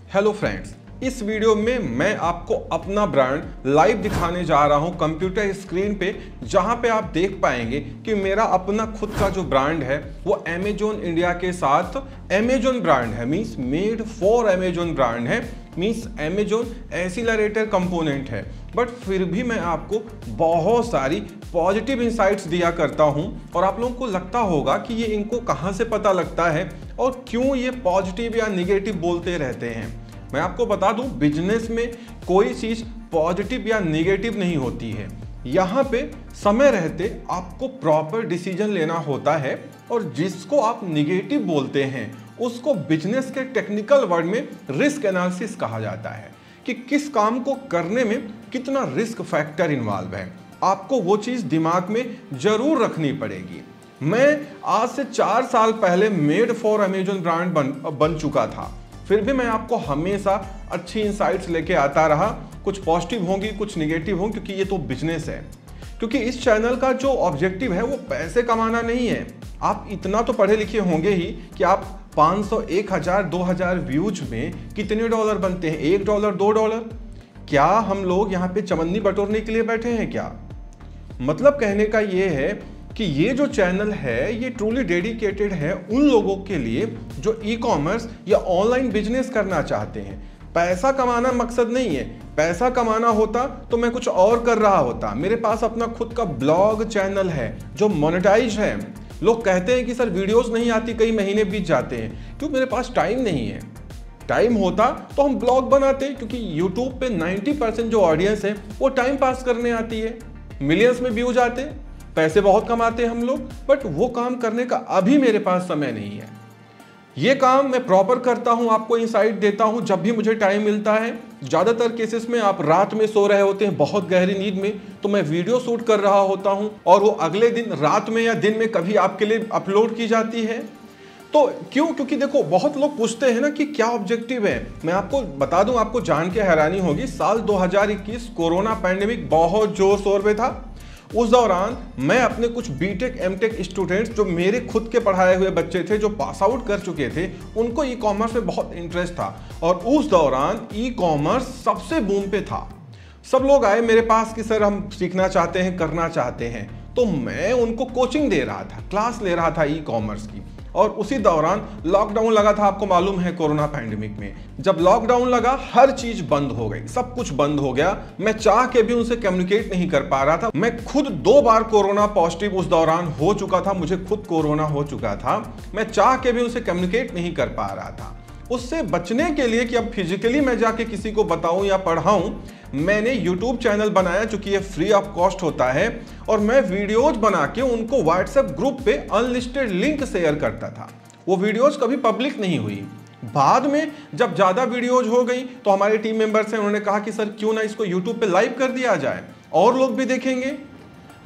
Hello friends, इस video में मैं आपको अपना ब्रांड लाइव दिखाने जा रहा हूं कंप्यूटर स्क्रीन पे, जहां पे आप देख पाएंगे कि मेरा अपना खुद का जो ब्रांड है वो अमेजॉन इंडिया के साथ अमेजॉन ब्रांड है, means made for Amazon brand है, मींस अमेजॉन एक्सीलरेटर कंपोनेंट है। बट फिर भी मैं आपको बहुत सारी पॉजिटिव इंसाइट्स दिया करता हूं और आप लोगों को लगता होगा कि ये इनको कहां से पता लगता है और क्यों ये पॉजिटिव या निगेटिव बोलते रहते हैं। मैं आपको बता दूं, बिजनेस में कोई चीज पॉजिटिव या निगेटिव नहीं होती है। यहाँ पे समय रहते आपको प्रॉपर डिसीजन लेना होता है और जिसको आप निगेटिव बोलते हैं उसको बिजनेस के टेक्निकल वर्ड में रिस्क एनालिसिस कहा जाता है कि किस काम को करने में कितना रिस्क फैक्टर इन्वॉल्व है। आपको वो चीज दिमाग में जरूर रखनी पड़ेगी। मैं आज से 4 साल पहले मेड फॉर अमेजॉन ब्रांड बन चुका था, फिर भी मैं आपको हमेशा अच्छी इंसाइट्स लेके आता रहा। कुछ पॉजिटिव होंगी, कुछ निगेटिव होंगी, क्योंकि ये तो बिजनेस है। क्योंकि इस चैनल का जो ऑब्जेक्टिव है वो पैसे कमाना नहीं है। आप इतना तो पढ़े लिखे होंगे ही कि आप 500, 1000, 2000 व्यूज में कितने डॉलर बनते हैं? $1, $2। क्या हम लोग यहाँ पे चवन्नी बटोरने के लिए बैठे हैं क्या? मतलब कहने का ये है कि ये जो चैनल है ये ट्रूली डेडिकेटेड है उन लोगों के लिए जो ई कॉमर्स या ऑनलाइन बिजनेस करना चाहते हैं। पैसा कमाना मकसद नहीं है। पैसा कमाना होता तो मैं कुछ और कर रहा होता। मेरे पास अपना खुद का ब्लॉग चैनल है जो मोनेटाइज है। लोग कहते हैं कि सर वीडियोस नहीं आती, कई महीने बीत जाते हैं। क्यों? मेरे पास टाइम नहीं है। टाइम होता तो हम ब्लॉग बनाते, क्योंकि यूट्यूब पे 90% जो ऑडियंस है वो टाइम पास करने आती है। मिलियंस में व्यूज आते, पैसे बहुत कमाते हैं हम लोग, बट वो काम करने का अभी मेरे पास समय नहीं है। ये काम मैं प्रॉपर करता हूं, आपको इंसाइट देता हूं जब भी मुझे टाइम मिलता है। ज्यादातर केसेस में आप रात में सो रहे होते हैं बहुत गहरी नींद में, तो मैं वीडियो शूट कर रहा होता हूं और वो अगले दिन रात में या दिन में कभी आपके लिए अपलोड की जाती है। तो क्यों? क्योंकि देखो, बहुत लोग पूछते हैं ना कि क्या ऑब्जेक्टिव है। मैं आपको बता दूं, आपको जान के हैरानी होगी, साल 2021 कोरोना पैंडेमिक बहुत जोर शोर पे था। उस दौरान मैं अपने कुछ बीटेक एमटेक स्टूडेंट्स जो मेरे खुद के पढ़ाए हुए बच्चे थे, जो पास आउट कर चुके थे, उनको ई कॉमर्स में बहुत इंटरेस्ट था और उस दौरान ई कॉमर्स सबसे बूम पे था। सब लोग आए मेरे पास कि सर हम सीखना चाहते हैं, करना चाहते हैं। तो मैं उनको कोचिंग दे रहा था, क्लास ले रहा था ई कॉमर्स की। और उसी दौरान लॉकडाउन लगा था, आपको मालूम है, कोरोना पैंडेमिक में जब लॉकडाउन लगा हर चीज बंद हो गई, सब कुछ बंद हो गया। मैं चाह के भी उनसे कम्युनिकेट नहीं कर पा रहा था। मैं खुद 2 बार कोरोना पॉजिटिव उस दौरान हो चुका था, मुझे खुद कोरोना हो चुका था। मैं चाह के भी उनसे कम्युनिकेट नहीं कर पा रहा था। उससे बचने के लिए कि अब फिजिकली मैं जाके किसी को बताऊं या पढ़ाऊं, मैंने YouTube चैनल बनाया, चूंकि ये फ्री ऑफ कॉस्ट होता है, और मैं वीडियोज बना के उनको WhatsApp ग्रुप पे अनलिस्टेड लिंक शेयर करता था। वो वीडियोज कभी पब्लिक नहीं हुई। बाद में जब ज्यादा वीडियोज हो गई तो हमारे टीम मेंबर्स हैं, उन्होंने कहा कि सर क्यों ना इसको YouTube पे लाइव कर दिया जाए, और लोग भी देखेंगे।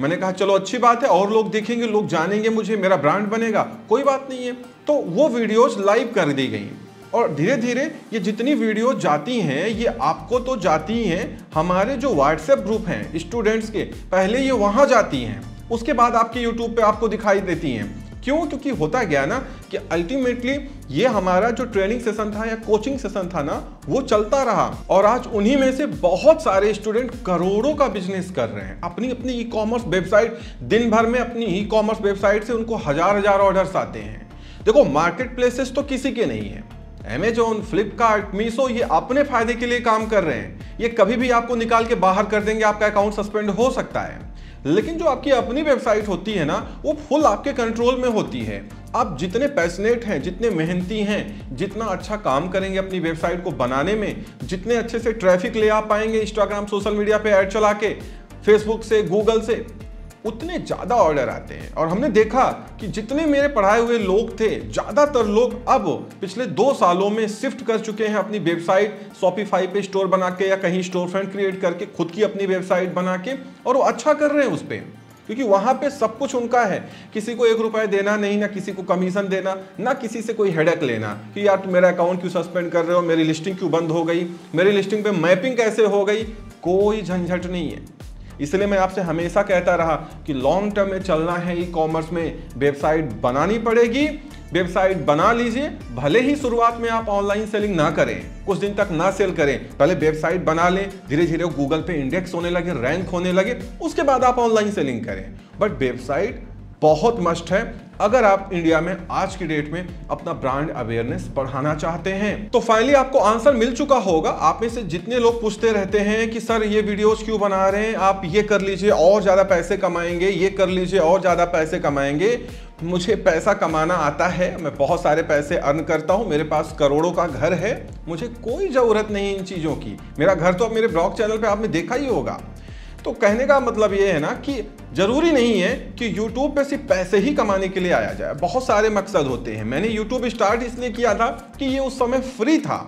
मैंने कहा चलो अच्छी बात है, और लोग देखेंगे, लोग जानेंगे मुझे, मेरा ब्रांड बनेगा, कोई बात नहीं है। तो वो वीडियोज लाइव कर दी गई और धीरे धीरे ये जितनी वीडियो जाती हैं ये आपको तो जाती ही हैं, हमारे जो व्हाट्सएप ग्रुप हैं स्टूडेंट्स के, पहले ये वहां जाती हैं, उसके बाद आपके यूट्यूब पे आपको दिखाई देती हैं। क्यों? क्योंकि होता गया ना कि अल्टीमेटली ये हमारा जो ट्रेनिंग सेशन था या कोचिंग सेशन था ना, वो चलता रहा और आज उन्हीं में से बहुत सारे स्टूडेंट करोड़ों का बिजनेस कर रहे हैं। अपनी अपनी ई कॉमर्स वेबसाइट, दिन भर में अपनी ई कॉमर्स वेबसाइट से उनको हजार ऑर्डर्स आते हैं। देखो, मार्केट प्लेसेस तो किसी के नहीं है। अमेजॉन, फ्लिपकार्ट, मीशो ये अपने फायदे के लिए काम कर रहे हैं। ये कभी भी आपको निकाल के बाहर कर देंगे, आपका अकाउंट सस्पेंड हो सकता है। लेकिन जो आपकी अपनी वेबसाइट होती है ना, वो फुल आपके कंट्रोल में होती है। आप जितने पैशनेट हैं, जितने मेहनती हैं, जितना अच्छा काम करेंगे अपनी वेबसाइट को बनाने में, जितने अच्छे से ट्रैफिक ले आ पाएंगे इंस्टाग्राम, सोशल मीडिया पे ऐड चला के, फेसबुक से, गूगल से, उतने ज्यादा ऑर्डर आते हैं। और हमने देखा कि जितने मेरे पढ़ाए हुए लोग थे, ज्यादातर लोग अब पिछले 2 सालों में शिफ्ट कर चुके हैं अपनी वेबसाइट शॉपिफाई पे स्टोर बना के या कहीं स्टोर फ्रंट क्रिएट करके खुद की अपनी वेबसाइट बना के, और वो अच्छा कर रहे हैं उस पर, क्योंकि वहां पे सब कुछ उनका है। किसी को 1 रुपया देना नहीं, ना किसी को कमीशन देना, ना किसी से कोई हेडेक लेना कि यार तुम मेरा अकाउंट क्यों सस्पेंड कर रहे हो, मेरी लिस्टिंग क्यों बंद हो गई, मेरी लिस्टिंग पे मैपिंग कैसे हो गई। कोई झंझट नहीं है। इसलिए मैं आपसे हमेशा कहता रहा कि लॉन्ग टर्म में चलना है ई कॉमर्स में, वेबसाइट बनानी पड़ेगी, वेबसाइट बना लीजिए, भले ही शुरुआत में आप ऑनलाइन सेलिंग ना करें, कुछ दिन तक ना सेल करें, पहले वेबसाइट बना लें, धीरे धीरे गूगल पे इंडेक्स होने लगे, रैंक होने लगे, उसके बाद आप ऑनलाइन सेलिंग करें। बट वेबसाइट बहुत मस्ट है अगर आप इंडिया में आज की डेट में अपना ब्रांड अवेयरनेस बढ़ाना चाहते हैं। तो फाइनली आपको आंसर मिल चुका होगा। आप में से जितने लोग पूछते रहते हैं कि सर ये वीडियोस क्यों बना रहे हैं, आप ये कर लीजिए और ज्यादा पैसे कमाएंगे, ये कर लीजिए और ज्यादा पैसे कमाएंगे। मुझे पैसा कमाना आता है, मैं बहुत सारे पैसे अर्न करता हूं, मेरे पास करोड़ों का घर है, मुझे कोई जरूरत नहीं इन चीजों की। मेरा घर तो अब मेरे ब्लॉग चैनल पे आपने देखा ही होगा। तो कहने का मतलब ये है ना कि जरूरी नहीं है कि YouTube पे सिर्फ पैसे ही कमाने के लिए आया जाए, बहुत सारे मकसद होते हैं। मैंने YouTube स्टार्ट इसलिए किया था कि ये उस समय फ्री था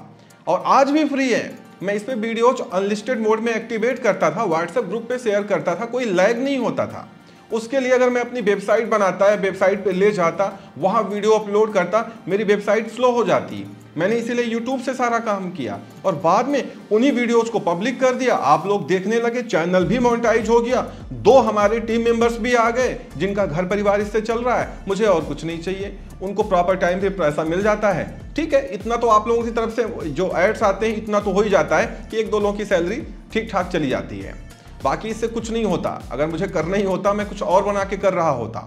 और आज भी फ्री है। मैं इस पे वीडियोज अनलिस्टेड मोड में एक्टिवेट करता था, व्हाट्सएप ग्रुप पे शेयर करता था, कोई लैग नहीं होता था। उसके लिए अगर मैं अपनी वेबसाइट बनाता है, वेबसाइट पे ले जाता, वहां वीडियो अपलोड करता, मेरी वेबसाइट स्लो हो जाती। मैंने इसीलिए YouTube से सारा काम किया और बाद में उन्हीं वीडियोस को पब्लिक कर दिया, आप लोग देखने लगे, चैनल भी मोनेटाइज हो गया, 2 हमारे टीम मेंबर्स भी आ गए जिनका घर परिवार इससे चल रहा है। मुझे और कुछ नहीं चाहिए, उनको प्रॉपर टाइम पे पैसा मिल जाता है। ठीक है, इतना तो आप लोगों की तरफ से जो एड्स आते हैं इतना तो हो ही जाता है कि 1-2 लोगों की सैलरी ठीक ठाक चली जाती है, बाकी इससे कुछ नहीं होता। अगर मुझे करना ही होता, मैं कुछ और बना के कर रहा होता,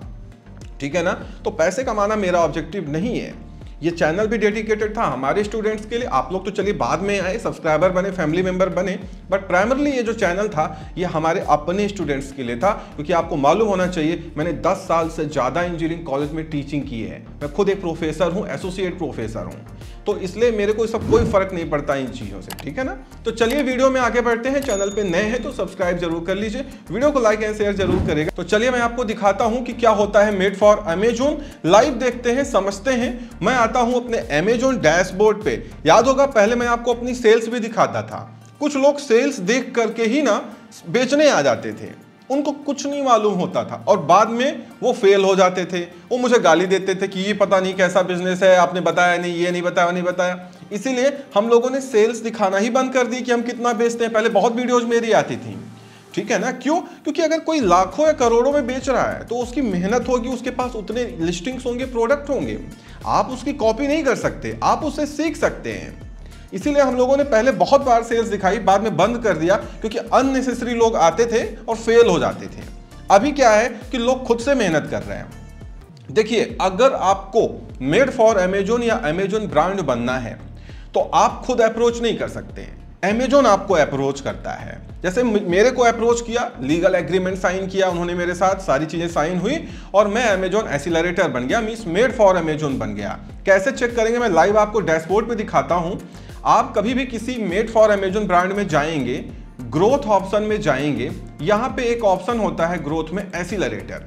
ठीक है ना। तो पैसे कमाना मेरा ऑब्जेक्टिव नहीं है। ये चैनल भी डेडिकेटेड था हमारे स्टूडेंट्स के लिए। आप लोग तो चलिए बाद में आए, सब्सक्राइबर बने, फैमिली मेंबर बने, बट प्राइमरली ये जो चैनल था ये हमारे अपने स्टूडेंट्स के लिए था। क्योंकि आपको मालूम होना चाहिए मैंने 10 साल से ज़्यादा इंजीनियरिंग कॉलेज में टीचिंग की है। मैं खुद एक प्रोफेसर हूँ, एसोसिएट प्रोफेसर हूँ, तो इसलिए मेरे को सब कोई फर्क नहीं पड़ता इन चीज़ों से, ठीक है ना। तो चलिए वीडियो में आगे बढ़ते हैं। चैनल पे नए हैं तो सब्सक्राइब जरूर कर लीजिए, वीडियो को लाइक एंड शेयर जरूर करेगा। तो चलिए मैं आपको दिखाता हूं कि क्या होता है मेड फॉर अमेजोन। लाइव देखते हैं, समझते हैं। मैं आता हूं अपने अमेजोन डैशबोर्ड पे। याद होगा पहले मैं आपको अपनी सेल्स भी दिखाता था। कुछ लोग सेल्स देख करके ही ना बेचने आ जाते थे, उनको कुछ नहीं मालूम होता था और बाद में वो फेल हो जाते थे। वो मुझे गाली देते थे कि ये पता नहीं कैसा बिजनेस है, आपने बताया नहीं, ये नहीं बताया, नहीं बताया। इसीलिए हम लोगों ने सेल्स दिखाना ही बंद कर दी कि हम कितना बेचते हैं। पहले बहुत वीडियोज मेरी आती थी, ठीक है ना। क्यों? क्योंकि अगर कोई लाखों या करोड़ों में बेच रहा है तो उसकी मेहनत होगी, उसके पास उतने लिस्टिंग्स होंगे, प्रोडक्ट होंगे। आप उसकी कॉपी नहीं कर सकते, आप उससे सीख सकते हैं। इसीलिए हम लोगों ने पहले बहुत बार सेल्स दिखाई, बाद में बंद कर दिया क्योंकि अननेसेसरी लोग आते थे और फेल हो जाते थे। अभी क्या है कि लोग खुद से मेहनत कर रहे हैं। देखिए, अगर आपको मेड फॉर अमेजोन या अमेजोन ब्रांड बनना है तो आप खुद अप्रोच नहीं कर सकते हैं, अमेजोन आपको अप्रोच करता है। जैसे मेरे को अप्रोच किया, लीगल एग्रीमेंट साइन किया उन्होंने मेरे साथ, सारी चीजें साइन हुई और मैं अमेजोन एक्सीलरेटर बन गया, मींस मेड फॉर अमेजोन बन गया। कैसे चेक करेंगे? मैं लाइव आपको डैशबोर्ड पे दिखाता हूं। आप कभी भी किसी मेड फॉर अमेजोन ब्रांड में जाएंगे, ग्रोथ ऑप्शन में जाएंगे, यहां पे एक ऑप्शन होता है ग्रोथ में, एक्सीलरेटर।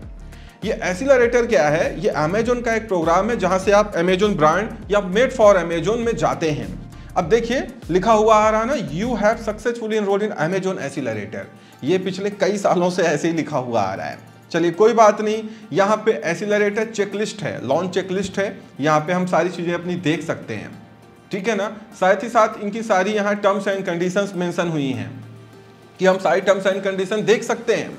ये एक्सीलरेटर क्या है? ये अमेजोन का एक प्रोग्राम है जहां से आप अमेजोन ब्रांड या मेड फॉर अमेजोन में जाते हैं। अब देखिए लिखा हुआ आ रहा है ना, you have successfully enrolled in Amazon accelerator. ये पिछले कई सालों से ऐसे ही लिखा हुआ आ रहा है। चलिए कोई बात नहीं, यहाँ पे एक्सीलरेटर चेकलिस्ट है, लॉन्च चेकलिस्ट है, यहाँ पे हम सारी चीजें अपनी देख सकते हैं, ठीक है ना। साथ ही साथ इनकी सारी यहाँ टर्म्स एंड कंडीशंस मेंशन हुई हैं कि हम सारी टर्म्स एंड कंडीशन देख सकते हैं।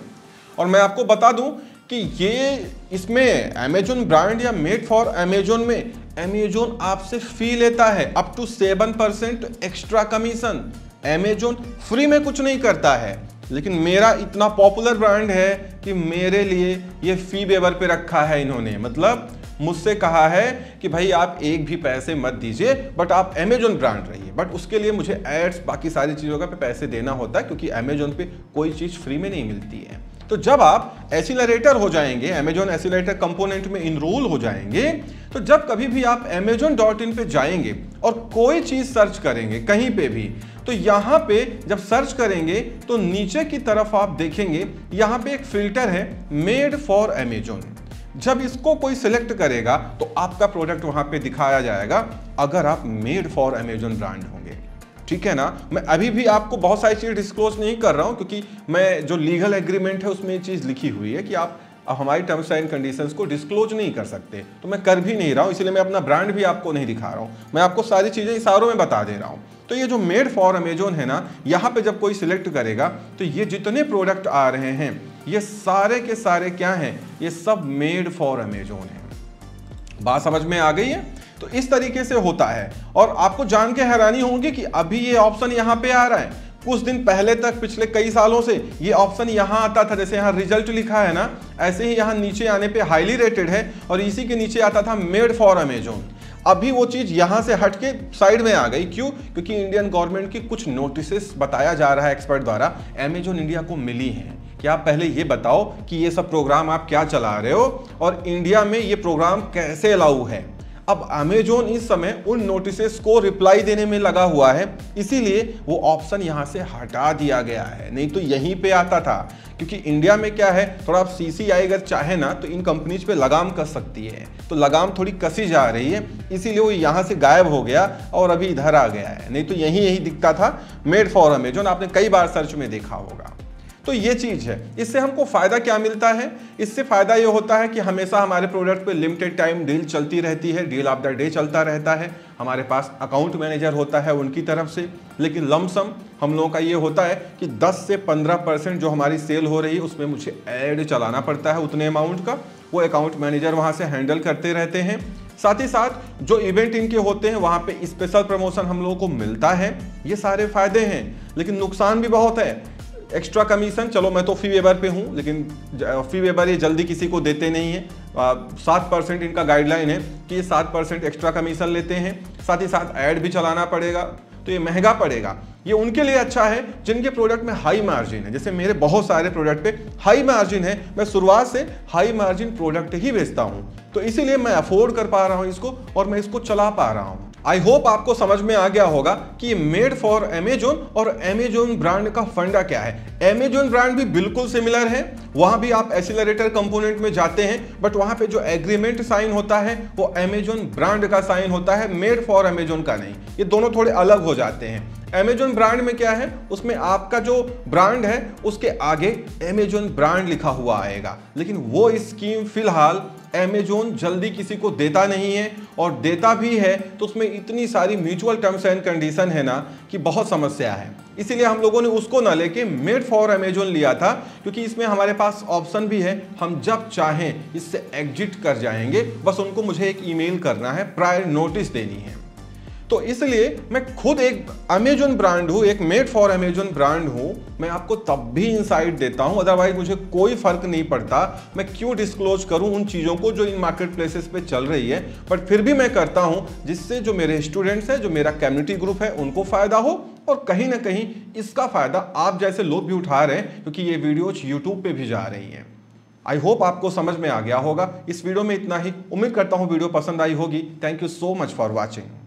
और मैं आपको बता दूं कि ये इसमें अमेजोन ब्रांड या मेड फॉर अमेजोन में अमेजोन आपसे फी लेता है up to 7% extra commission. Amazon free में कुछ नहीं करता है, लेकिन मेरा इतना पॉपुलर ब्रांड है कि मेरे लिए ये फी वेवर पे रखा है इन्होंने। मतलब मुझसे कहा है कि भाई आप एक भी पैसे मत दीजिए, बट आप अमेजोन ब्रांड रहिए। बट उसके लिए मुझे एड्स, बाकी सारी चीज़ों का पे पैसे देना होता है क्योंकि अमेजोन पे कोई चीज़ फ्री में नहीं मिलती है। तो जब आप एक्सीलरेटर हो जाएंगे, अमेजोन एक्सीलरेटर कंपोनेंट में इनरोल हो जाएंगे, तो जब कभी भी आप amazon.in पे जाएंगे और कोई चीज़ सर्च करेंगे कहीं पे भी, तो यहाँ पे जब सर्च करेंगे तो नीचे की तरफ आप देखेंगे यहाँ पे एक फिल्टर है मेड फॉर अमेजोन। जब इसको कोई सिलेक्ट करेगा तो आपका प्रोडक्ट वहां पे दिखाया जाएगा अगर आप मेड फॉर अमेजोन ब्रांड होंगे, ठीक है ना। मैं अभी भी आपको बहुत सारी चीज़ डिस्क्लोज नहीं कर रहा हूं क्योंकि मैं जो लीगल एग्रीमेंट है उसमें ये चीज़ लिखी हुई है कि आप हमारी टर्म्स एंड कंडीशंस को डिस्क्लोज नहीं कर सकते, तो मैं कर भी नहीं रहा हूं, इसलिए मैं अपना ब्रांड भी आपको नहीं दिखा रहा हूं। मैं आपको सारी चीज़ें इशारों में बता दे रहा हूं। तो ये जो मेड फॉर अमेजोन है ना, यहाँ पे जब कोई सिलेक्ट करेगा तो ये जितने प्रोडक्ट आ रहे हैं ये सारे के सारे क्या हैं? ये सब मेड फॉर अमेजोन है। बात समझ में आ गई है? तो इस तरीके से होता है। और आपको जान के हैरानी होगी कि अभी ये ऑप्शन यहाँ पे आ रहा है। कुछ दिन पहले तक पिछले कई सालों से ये ऑप्शन यहाँ आता था, जैसे यहाँ रिजल्ट लिखा है ना, ऐसे ही यहाँ नीचे आने पे हाईली रेटेड है और इसी के नीचे आता था मेड फॉर अमेजोन। अभी वो चीज यहाँ से हट के साइड में आ गई। क्यों? क्योंकि इंडियन गवर्नमेंट की कुछ नोटिसेस बताया जा रहा है एक्सपर्ट द्वारा अमेजोन इंडिया को मिली हैं। क्या आप पहले ये बताओ कि ये सब प्रोग्राम आप क्या चला रहे हो और इंडिया में ये प्रोग्राम कैसे अलाउ है। अब अमेजोन इस समय उन नोटिसेस को रिप्लाई देने में लगा हुआ है, इसीलिए वो ऑप्शन यहां से हटा दिया गया है, नहीं तो यहीं पे आता था। क्योंकि इंडिया में क्या है, थोड़ा आप सीसीआई अगर चाहे ना तो इन कंपनीज पे लगाम कस सकती है, तो लगाम थोड़ी कसी जा रही है, इसीलिए वो यहां से गायब हो गया और अभी इधर आ गया है। नहीं तो यही दिखता था मेड फॉर अमेजोन, आपने कई बार सर्च में देखा होगा। तो ये चीज है। इससे हमको फायदा क्या मिलता है? इससे फायदा ये होता है कि हमेशा हमारे प्रोडक्ट पे लिमिटेड टाइम डील चलती रहती है, डील ऑफ द डे चलता रहता है। हमारे पास अकाउंट मैनेजर होता है उनकी तरफ से, लेकिन लमसम हम लोगों का ये होता है कि 10 से 15% जो हमारी सेल हो रही है उसमें मुझे ऐड चलाना पड़ता है उतने अमाउंट का। वो अकाउंट मैनेजर वहाँ से हैंडल करते रहते हैं। साथ ही साथ जो इवेंट इनके होते हैं वहाँ पे स्पेशल प्रमोशन हम लोगों को मिलता है। ये सारे फायदे हैं, लेकिन नुकसान भी बहुत है। एक्स्ट्रा कमीशन, चलो मैं तो फी वेबर पे हूँ, लेकिन फी वेबर ये जल्दी किसी को देते नहीं है। 7% इनका गाइडलाइन है कि ये 7% एक्स्ट्रा कमीशन लेते हैं। साथ ही साथ ऐड भी चलाना पड़ेगा, तो ये महंगा पड़ेगा। ये उनके लिए अच्छा है जिनके प्रोडक्ट में हाई मार्जिन है। जैसे मेरे बहुत सारे प्रोडक्ट पे हाई मार्जिन है, मैं शुरुआत से हाई मार्जिन प्रोडक्ट ही बेचता हूँ, तो इसीलिए मैं अफोर्ड कर पा रहा हूँ इसको और मैं इसको चला पा रहा हूँ। आई होप आपको समझ में आ गया होगा कि ये मेड फॉर अमेजोन और अमेजोन ब्रांड का फंडा क्या है। अमेजोन ब्रांड भी बिल्कुल सिमिलर है, वहां भी आप एक्सीलरेटर कंपोनेंट में जाते हैं, बट वहां पे जो एग्रीमेंट साइन होता है वो अमेजोन ब्रांड का साइन होता है, मेड फॉर अमेजोन का नहीं। ये दोनों थोड़े अलग हो जाते हैं। अमेजोन ब्रांड में क्या है, उसमें आपका जो ब्रांड है उसके आगे अमेजोन ब्रांड लिखा हुआ आएगा, लेकिन वो स्कीम फिलहाल अमेजोन जल्दी किसी को देता नहीं है, और देता भी है तो उसमें इतनी सारी म्यूचुअल टर्म्स एंड कंडीशन है ना कि बहुत समस्या है। इसीलिए हम लोगों ने उसको ना लेके मेड फॉर अमेजोन लिया था, क्योंकि इसमें हमारे पास ऑप्शन भी है, हम जब चाहें इससे एग्जिट कर जाएंगे, बस उनको मुझे एक ईमेल करना है, प्रायर नोटिस देनी है। तो इसलिए मैं खुद एक अमेजोन ब्रांड हूँ, एक मेड फॉर अमेजोन ब्रांड हूँ, मैं आपको तब भी इनसाइट देता हूँ, अदरवाइज मुझे कोई फर्क नहीं पड़ता मैं क्यों डिस्क्लोज करूँ उन चीज़ों को जो इन मार्केट प्लेसेस पे चल रही है, बट फिर भी मैं करता हूँ जिससे जो मेरे स्टूडेंट्स हैं, जो मेरा कम्युनिटी ग्रुप है, उनको फायदा हो, और कहीं ना कहीं इसका फायदा आप जैसे लोग भी उठा रहे हैं, क्योंकि ये वीडियोज यूट्यूब पे भी जा रही हैं। आई होप आपको समझ में आ गया होगा। इस वीडियो में इतना ही, उम्मीद करता हूँ वीडियो पसंद आई होगी। Thank you so much for watching.